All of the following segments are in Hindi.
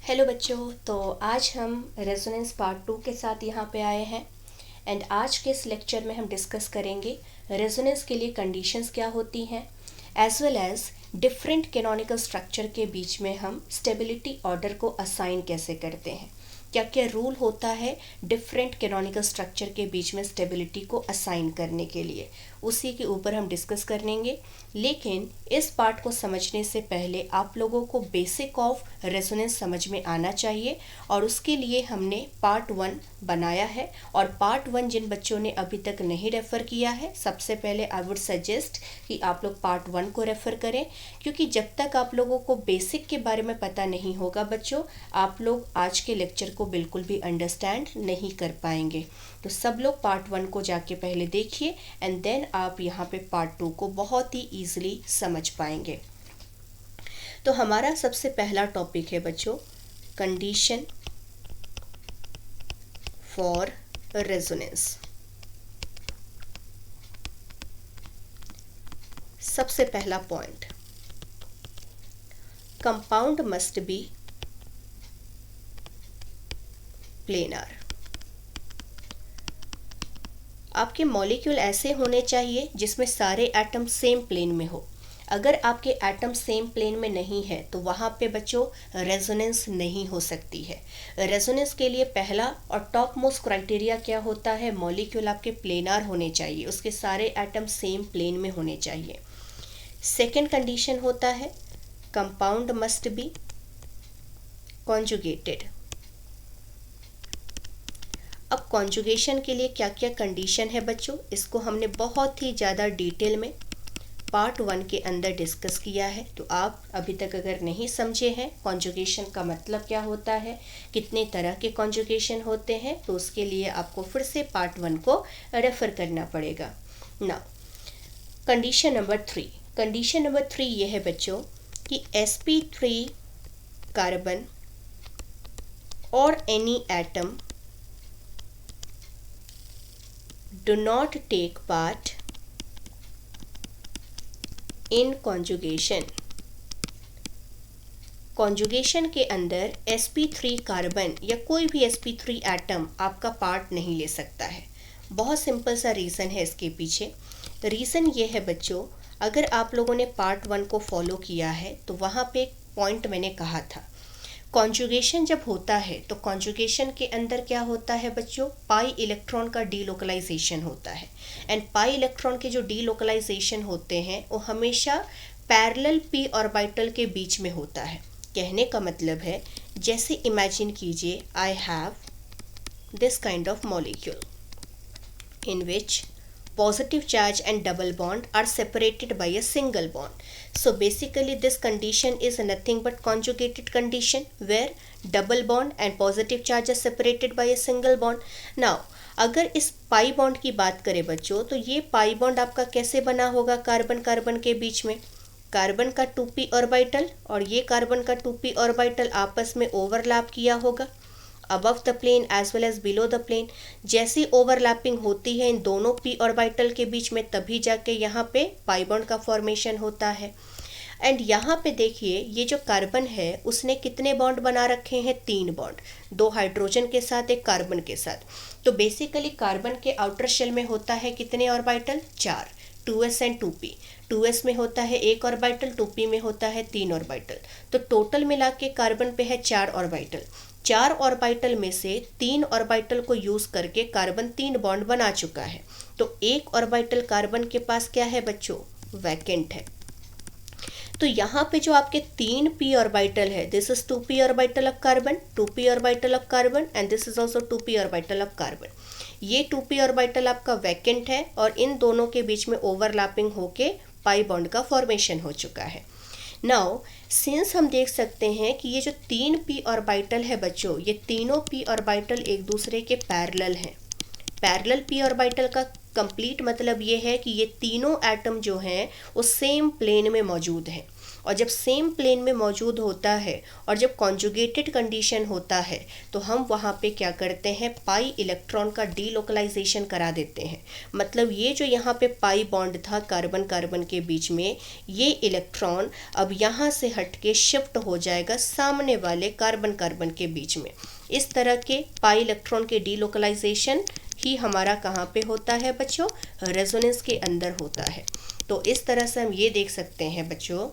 हेलो बच्चों, तो आज हम रेजोनेंस पार्ट 2 के साथ यहाँ पे आए हैं। एंड आज के इस लेक्चर में हम डिस्कस करेंगे रेजोनेंस के लिए कंडीशंस क्या होती हैं, as well as different canonical structure के बीच में हम स्टेबिलिटी ऑर्डर को असाइन कैसे करते हैं, क्या क्या रूल होता है डिफरेंट कैनोनिकल स्ट्रक्चर के बीच में स्टेबिलिटी को असाइन करने के लिए, उसी के ऊपर हम डिस्कस करेंगे। लेकिन इस पार्ट को समझने से पहले आप लोगों को बेसिक ऑफ रेजोनेंस समझ में आना चाहिए, और उसके लिए हमने पार्ट 1 बनाया है। और पार्ट 1 जिन बच्चों ने अभी तक नहीं रेफ़र किया है, सबसे पहले आई वुड सजेस्ट कि आप लोग पार्ट 1 को रेफ़र करें, क्योंकि जब तक आप लोगों को बेसिक के बारे में पता नहीं होगा बच्चों, आप लोग आज के लेक्चर को बिल्कुल भी अंडरस्टैंड नहीं कर पाएंगे। तो सब लोग पार्ट 1 को जाके पहले देखिए, एंड देन आप यहाँ पे पार्ट 2 को बहुत ही ईजिली समझ पाएंगे। तो हमारा सबसे पहला टॉपिक है बच्चों, कंडीशन फॉर रेजोनेंस। सबसे पहला point, compound must be planar. आपके मॉलिक्यूल ऐसे होने चाहिए जिसमें सारे एटम सेम प्लेन में हो। अगर आपके एटम सेम प्लेन में नहीं है तो वहाँ पे बच्चों रेजोनेंस नहीं हो सकती है। रेजोनेंस के लिए पहला और टॉप मोस्ट क्राइटेरिया क्या होता है, मॉलिक्यूल आपके प्लेनर होने चाहिए, उसके सारे एटम सेम प्लेन में होने चाहिए। सेकेंड कंडीशन होता है कंपाउंड मस्ट बी कॉन्जुगेटेड। अब कॉन्जुगेशन के लिए क्या क्या कंडीशन है बच्चों, इसको हमने बहुत ही ज़्यादा डिटेल में पार्ट 1 के अंदर डिस्कस किया है। तो आप अभी तक अगर नहीं समझे हैं कॉन्जुगेशन का मतलब क्या होता है, कितने तरह के कॉन्जुगेशन होते हैं, तो उसके लिए आपको फिर से पार्ट 1 को रेफ़र करना पड़ेगा। Now condition number 3। Condition number 3 ये है बच्चों कि sp3 कार्बन और any atom do not take part in conjugation। Conjugation के अंदर sp3 कार्बन या कोई भी sp3 एटम आपका पार्ट नहीं ले सकता है। बहुत सिंपल सा रीज़न है इसके पीछे। रीज़न ये है बच्चों, अगर आप लोगों ने पार्ट 1 को फॉलो किया है तो वहाँ पे एक पॉइंट मैंने कहा था, कॉन्जुगेशन जब होता है तो कॉन्जुगेशन के अंदर क्या होता है बच्चों, पाई इलेक्ट्रॉन का डीलोकलाइजेशन होता है। एंड पाई इलेक्ट्रॉन के जो डीलोकलाइजेशन होते हैं वो हमेशा पैरेलल p ऑर्बिटल के बीच में होता है। कहने का मतलब है, जैसे इमेजिन कीजिए I have this kind of molecule in which positive charge and double bond are separated by a single bond. So basically this condition is nothing but conjugated condition where double bond and positive charge are separated by a single bond. Now अगर इस पाई बॉन्ड की बात करें बच्चों, तो ये पाई बॉन्ड आपका कैसे बना होगा, कार्बन कार्बन के बीच में कार्बन का 2p ऑर्बिटल और ये कार्बन का 2p ऑर्बिटल आपस में ओवरलैप किया होगा above the plane as well as below the plane. जैसी ओवरलैपिंग होती है इन दोनों p ऑर्बिटल के बीच में, तभी जाके यहाँ पे पाई बॉन्ड का फॉर्मेशन होता है। एंड यहाँ पे देखिए, ये जो कार्बन है उसने कितने बॉन्ड बना रखे हैं, 3 बॉन्ड, 2 हाइड्रोजन के साथ, एक कार्बन के साथ। तो बेसिकली कार्बन के आउटर शेल में होता है कितने orbital, 4, 2s and 2p। 2s में होता है 1 ऑर्बिटल, 2p में होता है 3 ऑर्बिटल। तो टोटल मिला के कार्बन पे है 4 ऑर्बिटल। 4 ऑर्बिटल में से 3 ऑर्बिटल को यूज करके कार्बन 3 बॉन्ड बना चुका है। तो 1 ऑर्बिटल कार्बन के पास क्या है बच्चों, वैकेंट है। तो यहाँ पे जो आपके 3 p ऑर्बिटल है, this is 2p orbital of carbon, 2p orbital of carbon and this is also 2p orbital of carbon. ये 2p ऑर्बिटल आपका वैकेंट है और इन दोनों के बीच में ओवरलैपिंग होके पाई बॉन्ड का फॉर्मेशन हो चुका है। नाउ सिंस हम देख सकते हैं कि ये जो 3 p ऑर्बिटल है बच्चों, ये तीनों p ऑर्बिटल एक दूसरे के पैरेलल हैं। पैरेलल p ऑर्बिटल का कंप्लीट मतलब ये है कि ये तीनों एटम जो हैं वो सेम प्लेन में मौजूद हैं। और जब सेम प्लेन में मौजूद होता है और जब कॉन्जुगेटेड कंडीशन होता है तो हम वहाँ पे क्या करते हैं, पाई इलेक्ट्रॉन का डीलोकलाइजेशन करा देते हैं। मतलब ये जो यहाँ पे पाई बॉन्ड था कार्बन कार्बन के बीच में, ये इलेक्ट्रॉन अब यहाँ से हट के शिफ्ट हो जाएगा सामने वाले कार्बन कार्बन के बीच में। इस तरह के पाई इलेक्ट्रॉन के डीलोकलाइजेशन ही हमारा कहाँ पे होता है बच्चों, रेजोनेंस के अंदर होता है। तो इस तरह से हम ये देख सकते हैं बच्चों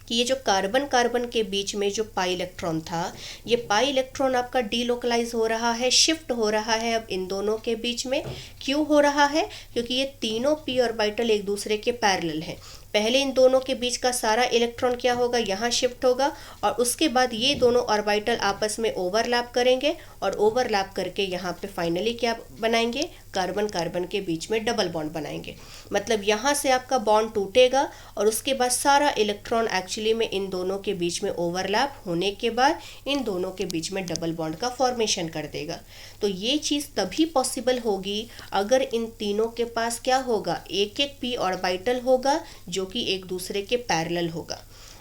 कि ये जो कार्बन कार्बन के बीच में जो पाई इलेक्ट्रॉन था, ये पाई इलेक्ट्रॉन आपका डीलोकलाइज हो रहा है, शिफ्ट हो रहा है अब इन दोनों के बीच में। क्यों हो रहा है? क्योंकि ये तीनों पी ऑर्बिटल एक दूसरे के पैरेलल हैं। पहले इन दोनों के बीच का सारा इलेक्ट्रॉन क्या होगा, यहाँ शिफ्ट होगा और उसके बाद ये दोनों ऑर्बिटल आपस में ओवरलैप करेंगे और ओवरलैप करके यहाँ पे फाइनली क्या बनाएंगे, कार्बन कार्बन के बीच में डबल बॉन्ड बनाएंगे। मतलब यहाँ से आपका बॉन्ड टूटेगा और उसके बाद सारा इलेक्ट्रॉन एक्चुअली में इन दोनों के बीच में ओवरलैप होने के बाद इन दोनों के बीच में डबल बॉन्ड का फॉर्मेशन कर देगा। तो ये चीज़ तभी पॉसिबल होगी अगर इन तीनों के पास क्या होगा, एक एक पी ऑर्बिटल होगा जो कि एक दूसरे के पैरेलल होगा।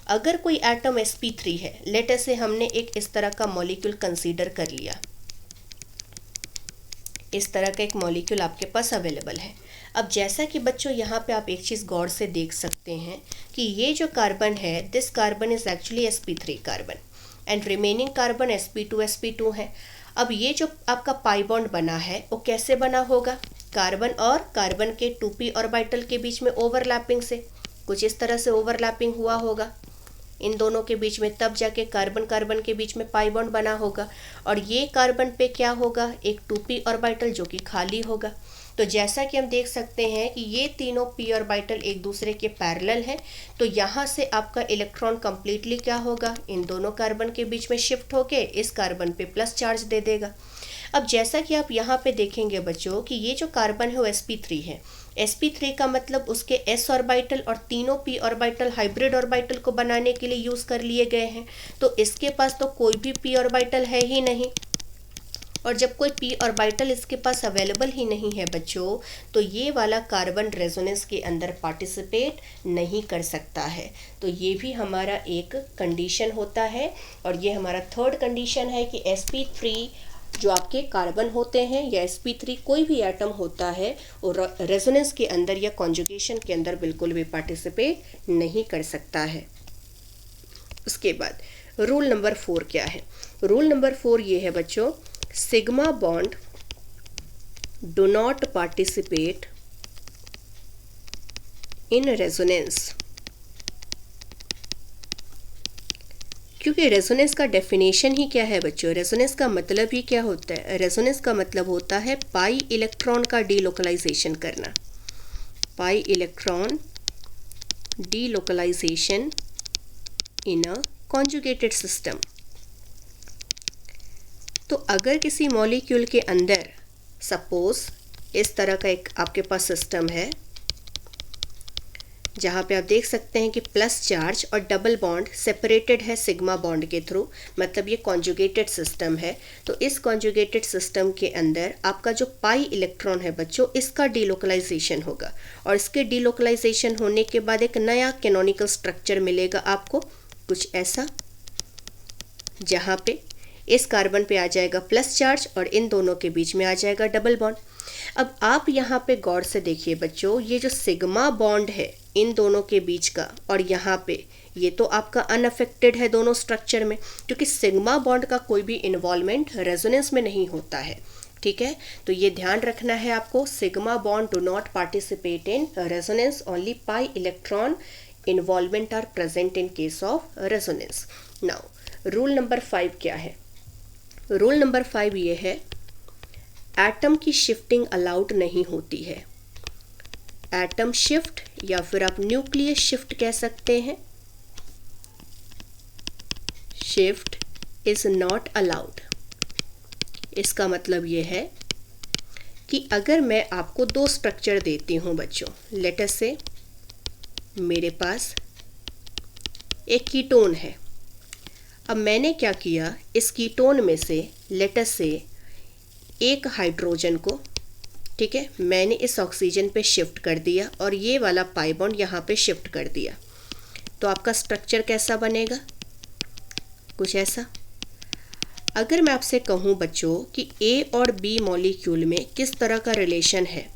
अगर कोई एटम sp3 है, लेट अस से हमने एक इस तरह का मॉलिक्यूल कंसीडर कर लिया, इस तरह का एक मॉलिक्यूल आपके पास अवेलेबल है। अब जैसा कि बच्चों यहाँ पे आप एक चीज़ गौर से देख सकते हैं कि ये जो कार्बन है, this carbon is actually sp3 carbon and remaining carbon sp2 है। अब ये जो आपका पाई बॉन्ड बना है वो कैसे बना होगा, कार्बन और कार्बन के 2p ऑर्बिटल के बीच में ओवरलैपिंग से, कुछ इस तरह से ओवरलैपिंग हुआ होगा इन दोनों के बीच में, तब जाके कार्बन कार्बन के बीच में पाई बॉन्ड बना होगा। और ये कार्बन पे क्या होगा, एक 2p ऑर्बिटल जो कि खाली होगा। तो जैसा कि हम देख सकते हैं कि ये तीनों p ऑर्बिटल एक दूसरे के पैरेलल हैं, तो यहाँ से आपका इलेक्ट्रॉन कंप्लीटली क्या होगा, इन दोनों कार्बन के बीच में शिफ्ट होके इस कार्बन पे प्लस चार्ज दे देगा। अब जैसा कि आप यहाँ पे देखेंगे बच्चों कि ये जो कार्बन है वो sp3 है। sp3 का मतलब उसके s ऑर्बिटल और तीनों p ऑर्बिटल हाइब्रिड ऑर्बिटल को बनाने के लिए यूज़ कर लिए गए हैं। तो इसके पास तो कोई भी p ऑर्बिटल है ही नहीं, और जब कोई p ऑर्बिटल इसके पास अवेलेबल ही नहीं है बच्चों, तो ये वाला कार्बन रेजोनेंस के अंदर पार्टिसिपेट नहीं कर सकता है। तो ये भी हमारा एक कंडीशन होता है और ये हमारा थर्ड कंडीशन है कि sp3 जो आपके कार्बन होते हैं या sp3 कोई भी एटम होता है और रेजोनेंस के अंदर या कॉन्जुगेशन के अंदर बिल्कुल भी पार्टिसिपेट नहीं कर सकता है। उसके बाद रूल नंबर 4 क्या है, रूल नंबर 4 ये है बच्चों, sigma bond do not participate in resonance. क्योंकि रेजोनेंस का डेफिनेशन ही क्या है बच्चों, रेजोनेंस का मतलब ही क्या होता है, रेजोनेंस का मतलब होता है पाई इलेक्ट्रॉन का डीलोकलाइजेशन करना, पाई इलेक्ट्रॉन डीलोकलाइजेशन इन अ कॉन्जुगेटेड सिस्टम। तो अगर किसी मॉलिक्यूल के अंदर सपोज इस तरह का एक आपके पास सिस्टम है जहाँ पे आप देख सकते हैं कि प्लस चार्ज और डबल बॉन्ड सेपरेटेड है सिग्मा बॉन्ड के थ्रू, मतलब ये कॉन्जुगेटेड सिस्टम है। तो इस कॉन्जुगेटेड सिस्टम के अंदर आपका जो पाई इलेक्ट्रॉन है बच्चों, इसका डीलोकलाइजेशन होगा और इसके डीलोकलाइजेशन होने के बाद एक नया कैनोनिकल स्ट्रक्चर मिलेगा आपको, कुछ ऐसा, जहाँ पे इस कार्बन पे आ जाएगा प्लस चार्ज और इन दोनों के बीच में आ जाएगा डबल बॉन्ड। अब आप यहाँ पे गौर से देखिए बच्चों, ये जो सिग्मा बॉन्ड है इन दोनों के बीच का और यहाँ पे ये तो आपका अनअफेक्टेड है दोनों स्ट्रक्चर में, क्योंकि सिग्मा बॉन्ड का कोई भी इन्वॉल्वमेंट रेजोनेंस में नहीं होता है। ठीक है, तो ये ध्यान रखना है आपको, sigma bond do not participate in resonance, only pi electron involvement are present in case of resonance. Now rule number 5 क्या है, रूल नंबर 5 ये है, एटम की शिफ्टिंग अलाउड नहीं होती है। एटम शिफ्ट या फिर आप न्यूक्लियस शिफ्ट कह सकते हैं, शिफ्ट इज नॉट अलाउड। इसका मतलब ये है कि अगर मैं आपको 2 स्ट्रक्चर देती हूँ बच्चों, लेट अस से मेरे पास एक कीटोन है। अब मैंने क्या किया, इस कीटोन में से लेट अस से एक हाइड्रोजन को, ठीक है, मैंने इस ऑक्सीजन पे शिफ्ट कर दिया और ये वाला पाई बॉन्ड यहाँ पे शिफ्ट कर दिया। तो आपका स्ट्रक्चर कैसा बनेगा, कुछ ऐसा। अगर मैं आपसे कहूँ बच्चों कि ए और बी मॉलिक्यूल में किस तरह का रिलेशन है,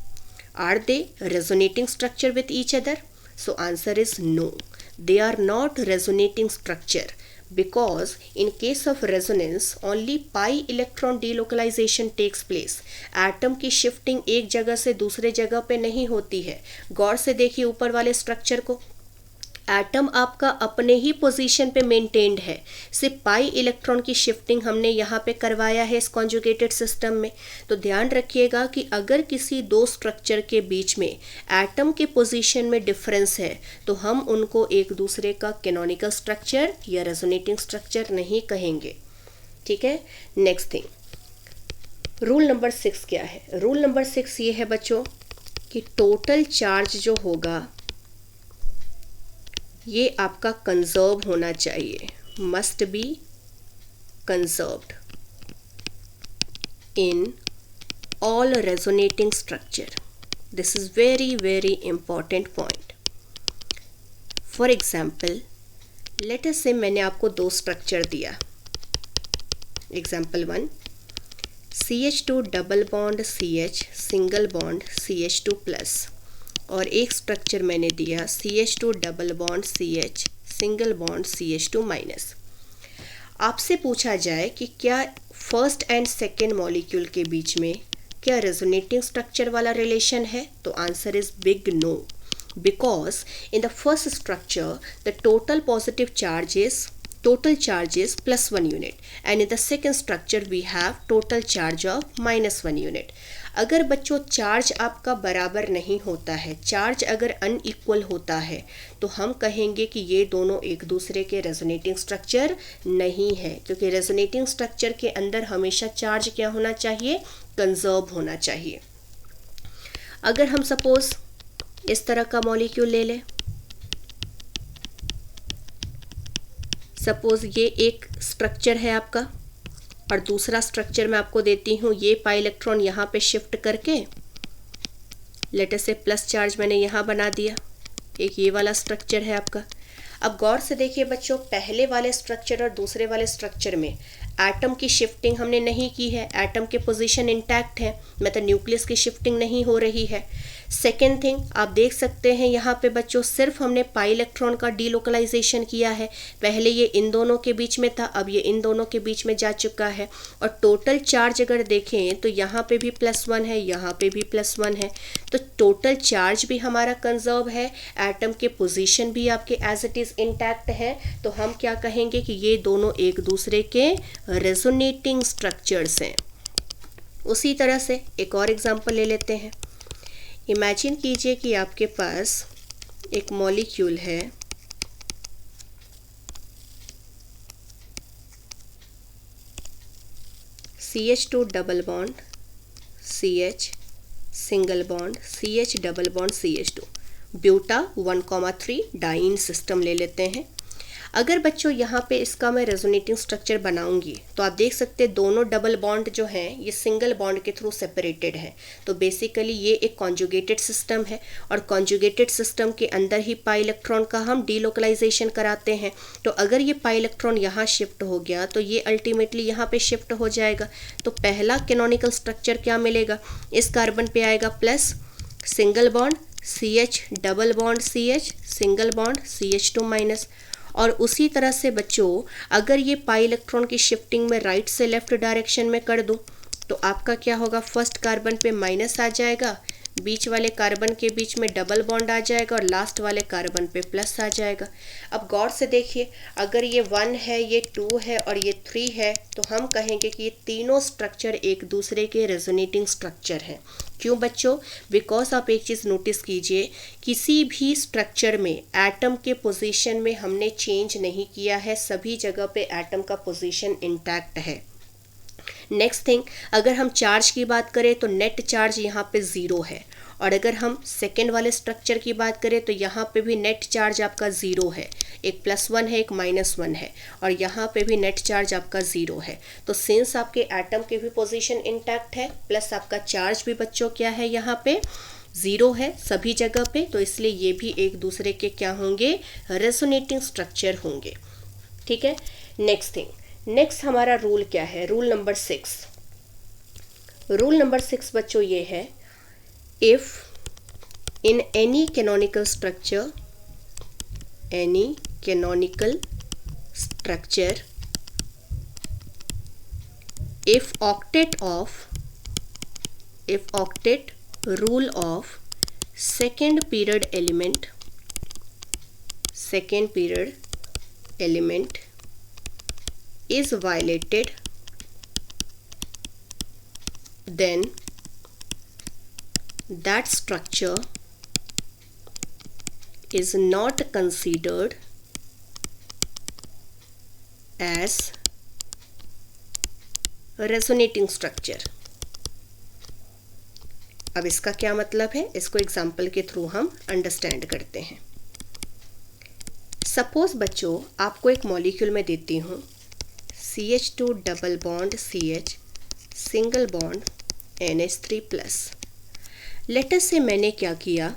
are they resonating structure with each other? So answer is no, they are not resonating structure, because in case of resonance only pi electron delocalization takes place. Atom की शिफ्टिंग एक जगह से दूसरे जगह पे नहीं होती है। गौर से देखिए ऊपर वाले स्ट्रक्चर को, एटम आपका अपने ही पोजीशन पे मेंटेन्ड है, सिर्फ पाई इलेक्ट्रॉन की शिफ्टिंग हमने यहाँ पे करवाया है इस कॉन्जुगेटेड सिस्टम में। तो ध्यान रखिएगा कि अगर किसी दो स्ट्रक्चर के बीच में एटम के पोजीशन में डिफरेंस है तो हम उनको एक दूसरे का कैनोनिकल स्ट्रक्चर या रेजोनेटिंग स्ट्रक्चर नहीं कहेंगे, ठीक है। नेक्स्ट थिंग, रूल नंबर 6 क्या है? रूल नंबर 6 ये है बच्चों कि टोटल चार्ज जो होगा ये आपका कंजर्व होना चाहिए, must be conserved in all resonating structure. This is very very important point. For example, let us से मैंने आपको दो स्ट्रक्चर दिया, example 1 CH2 double bond CH single bond CH2 plus, और एक स्ट्रक्चर मैंने दिया CH2 double bond CH single bond CH2 minus. आपसे पूछा जाए कि क्या फर्स्ट एंड सेकेंड मॉलिक्यूल के बीच में क्या रेजोनेटिंग स्ट्रक्चर वाला रिलेशन है, तो answer is big no, because in the first structure the total positive charge is +1 unit, and in the second structure we have total charge of -1 unit. अगर बच्चों चार्ज आपका बराबर नहीं होता है, चार्ज अगर अनइक्वल होता है, तो हम कहेंगे कि ये दोनों एक दूसरे के रेजोनेटिंग स्ट्रक्चर नहीं है, क्योंकि रेजोनेटिंग स्ट्रक्चर के अंदर हमेशा चार्ज क्या होना चाहिए, कंजर्व होना चाहिए। अगर हम सपोज इस तरह का मॉलिक्यूल ले लें, सपोज ये एक स्ट्रक्चर है आपका और दूसरा स्ट्रक्चर मैं आपको देती हूँ, ये पाई इलेक्ट्रॉन यहाँ पे शिफ्ट करके लेटर से प्लस चार्ज मैंने यहाँ बना दिया, एक ये वाला स्ट्रक्चर है आपका। अब गौर से देखिए बच्चों, पहले वाले स्ट्रक्चर और दूसरे वाले स्ट्रक्चर में एटम की शिफ्टिंग हमने नहीं की है, एटम के पोजीशन इंटैक्ट है, मतलब न्यूक्लियस की शिफ्टिंग नहीं हो रही है। सेकेंड थिंग, आप देख सकते हैं यहाँ पे बच्चों सिर्फ हमने पाई इलेक्ट्रॉन का डीलोकलाइजेशन किया है, पहले ये इन दोनों के बीच में था, अब ये इन दोनों के बीच में जा चुका है। और टोटल चार्ज अगर देखें तो यहाँ पे भी +1 है, यहाँ पे भी +1 है, तो टोटल चार्ज भी हमारा कंजर्व है, एटम के पोजीशन भी आपके एज इट इज़ इंटैक्ट है। तो हम क्या कहेंगे कि ये दोनों एक दूसरे के रेजोनेटिंग स्ट्रक्चर्स हैं। उसी तरह से एक और एग्जांपल ले लेते हैं। इमेजिन कीजिए कि आपके पास एक मॉलिक्यूल है, CH2 double bond CH single bond CH double bond CH2, buta 1,3 diene system ले लेते हैं। अगर बच्चों यहाँ पे इसका मैं रेजोनेटिंग स्ट्रक्चर बनाऊंगी तो आप देख सकते हैं दोनों डबल बॉन्ड जो हैं ये सिंगल बॉन्ड के थ्रू सेपरेटेड है। तो बेसिकली ये एक कॉन्जुगेटेड सिस्टम है और कॉन्जुगेटेड सिस्टम के अंदर ही पाई इलेक्ट्रॉन का हम डीलोकलाइजेशन कराते हैं। तो अगर ये पाई इलेक्ट्रॉन यहाँ शिफ्ट हो गया तो ये अल्टीमेटली यहाँ पे शिफ्ट हो जाएगा। तो पहला कैनोनिकल स्ट्रक्चर क्या मिलेगा, इस कार्बन पे आएगा plus single bond CH double bond CH single bond CH2 minus. और उसी तरह से बच्चों अगर ये पाई इलेक्ट्रॉन की शिफ्टिंग में राइट से लेफ्ट डायरेक्शन में कर दूं तो आपका क्या होगा, फर्स्ट कार्बन पे माइनस आ जाएगा, बीच वाले कार्बन के बीच में डबल बॉन्ड आ जाएगा और लास्ट वाले कार्बन पे प्लस आ जाएगा। अब गौर से देखिए, अगर ये 1 है, ये 2 है और ये 3 है तो हम कहेंगे कि ये तीनों स्ट्रक्चर एक दूसरे के रेजोनेटिंग स्ट्रक्चर हैं। क्यों बच्चों, बिकॉज आप एक चीज़ नोटिस कीजिए, किसी भी स्ट्रक्चर में एटम के पोजीशन में हमने चेंज नहीं किया है, सभी जगह पे एटम का पोजीशन इंटैक्ट है। नेक्स्ट थिंग, अगर हम चार्ज की बात करें तो नेट चार्ज यहाँ पे 0 है, और अगर हम सेकेंड वाले स्ट्रक्चर की बात करें तो यहाँ पे भी नेट चार्ज आपका 0 है, एक +1 है एक -1 है, और यहाँ पे भी नेट चार्ज आपका 0 है। तो सिंस आपके एटम के भी पोजीशन इंटैक्ट है प्लस आपका चार्ज भी बच्चों क्या है यहाँ पे ज़ीरो है सभी जगह पे, तो इसलिए ये भी एक दूसरे के क्या होंगे, रेजोनेटिंग स्ट्रक्चर होंगे। ठीक है, नेक्स्ट हमारा रूल क्या है, रूल नंबर 6। रूल नंबर 6 बच्चों ये है, if in any canonical structure, if octet rule of second period element is violated, then that structure is not considered as resonating structure. अब इसका क्या मतलब है, इसको एग्जाम्पल के थ्रू हम अंडरस्टैंड करते हैं। सपोज बच्चों आपको एक मॉलिक्यूल में देती हूँ CH2 double bond CH single bond NH3+। Later से मैंने क्या किया,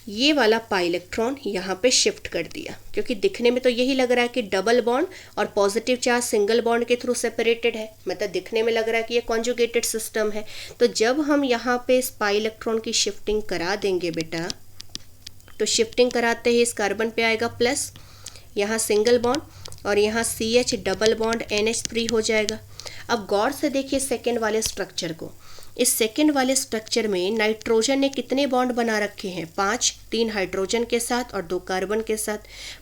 ये वाला पाई इलेक्ट्रॉन यहाँ पे शिफ्ट कर दिया, क्योंकि दिखने में तो यही लग रहा है कि डबल बॉन्ड और पॉजिटिव चार्ज सिंगल बॉन्ड के थ्रू सेपरेटेड है, मतलब दिखने में लग रहा है कि ये कॉन्जुगेटेड सिस्टम है। तो जब हम यहाँ पे इस पाई इलेक्ट्रॉन की शिफ्टिंग करा देंगे बेटा, तो शिफ्टिंग कराते ही इस कार्बन पे आएगा प्लस, यहाँ सिंगल बॉन्ड और यहाँ CH डबल बॉन्ड NH3 हो जाएगा। अब गौर से देखिए सेकेंड वाले स्ट्रक्चर को, इस सेकेंड वाले स्ट्रक्चर में नाइट्रोजन ने कितने बॉन्ड बना रखे हैं, 5, 3 हाइड्रोजन के साथ और 2 कार्बन के साथ।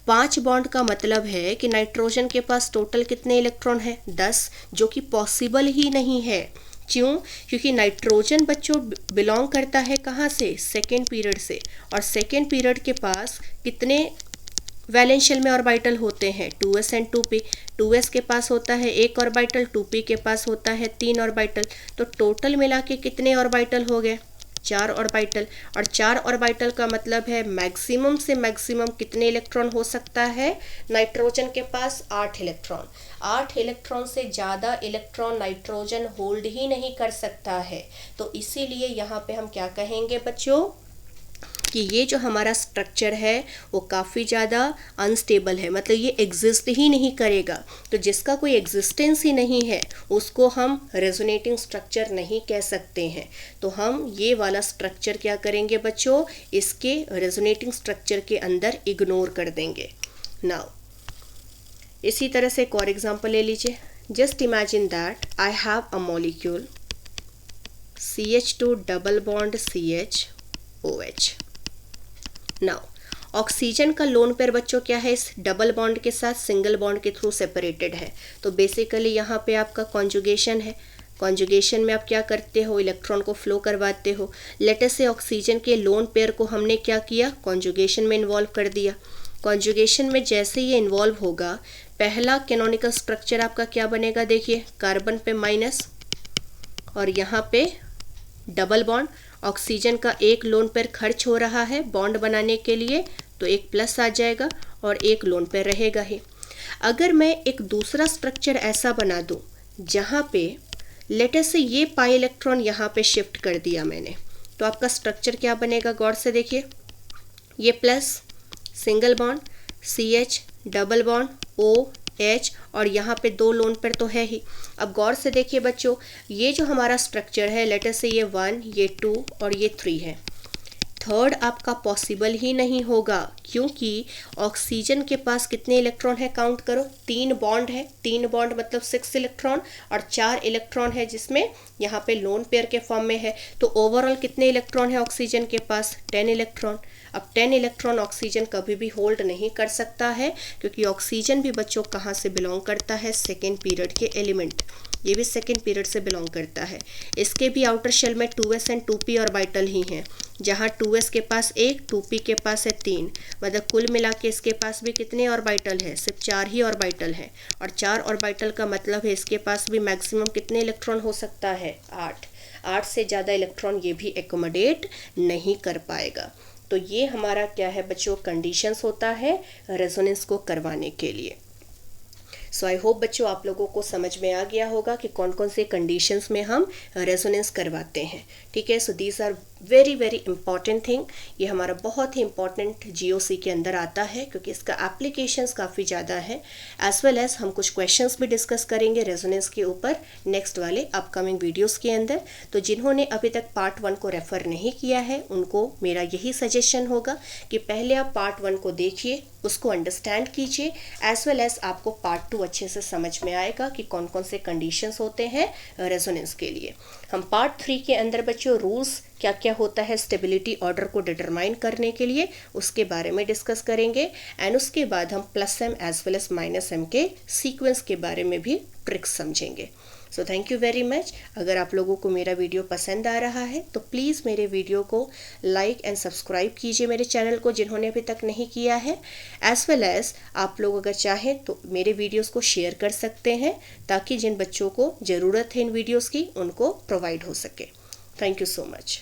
5 बॉन्ड का मतलब है कि नाइट्रोजन के पास टोटल कितने इलेक्ट्रॉन है, 10, जो कि पॉसिबल ही नहीं है। क्यों, क्योंकि नाइट्रोजन बच्चों बिलोंग करता है कहाँ से, सेकेंड पीरियड से, और सेकेंड पीरियड के पास कितने वैलेंस शेल में ऑर्बिटल होते हैं, 2s एंड 2p। 2s के पास होता है 1 ऑर्बिटल, 2p के पास होता है 3 ऑर्बिटल। तो टोटल मिला के कितने ऑर्बिटल हो गए, 4 ऑर्बिटल। और 4 ऑर्बिटल का मतलब है मैक्सिमम से मैक्सिमम कितने इलेक्ट्रॉन हो सकता है, नाइट्रोजन के पास 8 इलेक्ट्रॉन। 8 इलेक्ट्रॉन से ज़्यादा इलेक्ट्रॉन नाइट्रोजन होल्ड ही नहीं कर सकता है। तो इसीलिए यहाँ पे हम क्या कहेंगे बच्चों, कि ये जो हमारा स्ट्रक्चर है वो काफ़ी ज़्यादा अनस्टेबल है, मतलब ये एग्जिस्ट ही नहीं करेगा। तो जिसका कोई एग्जिस्टेंस ही नहीं है उसको हम रेजोनेटिंग स्ट्रक्चर नहीं कह सकते हैं। तो हम ये वाला स्ट्रक्चर क्या करेंगे बच्चों, इसके रेजोनेटिंग स्ट्रक्चर के अंदर इग्नोर कर देंगे। नाउ इसी तरह से एक और एग्जांपल ले लीजिए। Just imagine that I have a molecule CH2 double bond CH OH। Now oxygen का लोन पेयर बच्चों क्या है, इस डबल बॉन्ड के साथ सिंगल बॉन्ड के थ्रू सेपरेटेड है। तो बेसिकली यहाँ पे आपका कॉन्जुगेशन है। कॉन्जुगेशन में आप क्या करते हो, इलेक्ट्रॉन को फ्लो करवाते हो। लेटर से ऑक्सीजन के लोन पेयर को हमने क्या किया, कॉन्जुगेशन में इन्वॉल्व कर दिया। कॉन्जुगेशन में जैसे ये इन्वॉल्व होगा, पहला कैनोनिकल स्ट्रक्चर आपका क्या बनेगा, देखिए कार्बन पे माइनस और यहाँ पे डबल बॉन्ड। ऑक्सीजन का एक लोन पेयर खर्च हो रहा है बॉन्ड बनाने के लिए, तो एक प्लस आ जाएगा और एक लोन पेयर रहेगा ही। अगर मैं एक दूसरा स्ट्रक्चर ऐसा बना दूं जहाँ पे लेटर से ये पाई इलेक्ट्रॉन यहाँ पे शिफ्ट कर दिया मैंने, तो आपका स्ट्रक्चर क्या बनेगा, गौर से देखिए। ये plus single bond CH double bond OH और यहाँ पे 2 लोन पेयर तो है ही। अब गौर से देखिए बच्चों, ये जो हमारा स्ट्रक्चर है, लेटर से ये 1, ये 2 और ये 3 है। थर्ड आपका पॉसिबल ही नहीं होगा, क्योंकि ऑक्सीजन के पास कितने इलेक्ट्रॉन है, काउंट करो, 3 बॉन्ड है। 3 बॉन्ड मतलब 6 इलेक्ट्रॉन और 4 इलेक्ट्रॉन है जिसमें यहाँ पे लोन पेयर के फॉर्म में है। तो ओवरऑल कितने इलेक्ट्रॉन है ऑक्सीजन के पास, 10 इलेक्ट्रॉन। अब 10 इलेक्ट्रॉन ऑक्सीजन कभी भी होल्ड नहीं कर सकता है, क्योंकि ऑक्सीजन भी बच्चों कहाँ से बिलोंग करता है, सेकेंड पीरियड के एलिमेंट। ये भी सेकेंड पीरियड से बिलोंग करता है। इसके भी आउटर शेल में 2s एंड 2p ऑर्बिटल ही हैं, जहाँ 2s के पास 1, 2p के पास है 3, मतलब कुल मिला के इसके पास भी कितने ऑर्बिटल है, सिर्फ 4 ही ऑर्बिटल है। और 4 ऑर्बिटल का मतलब है इसके पास भी मैक्सिमम कितने इलेक्ट्रॉन हो सकता है, 8 से ज़्यादा इलेक्ट्रॉन ये भी एकोमोडेट नहीं कर पाएगा। तो ये हमारा क्या है बच्चों, कंडीशंस होता है रेजोनेंस को करवाने के लिए। सो आई होप बच्चों आप लोगों को समझ में आ गया होगा कि कौन कौन से कंडीशंस में हम रेजोनेंस करवाते हैं। ठीक है, so these are very very important thing, ये हमारा बहुत ही इंपॉर्टेंट जीओसी के अंदर आता है क्योंकि इसका एप्लीकेशंस काफ़ी ज़्यादा है। एज वेल एज हम कुछ क्वेश्चंस भी डिस्कस करेंगे रेजोनेंस के ऊपर नेक्स्ट वाले अपकमिंग वीडियोस के अंदर। तो जिन्होंने अभी तक पार्ट 1 को रेफ़र नहीं किया है उनको मेरा यही सजेशन होगा कि पहले आप पार्ट 1 को देखिए, उसको अंडरस्टैंड कीजिए, एज वेल एज आपको पार्ट 2 अच्छे से समझ में आएगा कि कौन कौन से कंडीशंस होते हैं रेजोनेंस के लिए। हम पार्ट 3 के अंदर बच्चों रूल्स क्या क्या होता है स्टेबिलिटी ऑर्डर को डिटरमाइन करने के लिए उसके बारे में डिस्कस करेंगे, एंड उसके बाद हम plus M as well as minus M के सीक्वेंस के बारे में भी ट्रिक्स समझेंगे। So thank you very much. अगर आप लोगों को मेरा वीडियो पसंद आ रहा है तो प्लीज़ मेरे वीडियो को लाइक एंड सब्सक्राइब कीजिए मेरे चैनल को जिन्होंने अभी तक नहीं किया है। एज वेल एज आप लोग अगर चाहें तो मेरे वीडियोस को शेयर कर सकते हैं ताकि जिन बच्चों को ज़रूरत है इन वीडियोस की उनको प्रोवाइड हो सके। Thank you so much.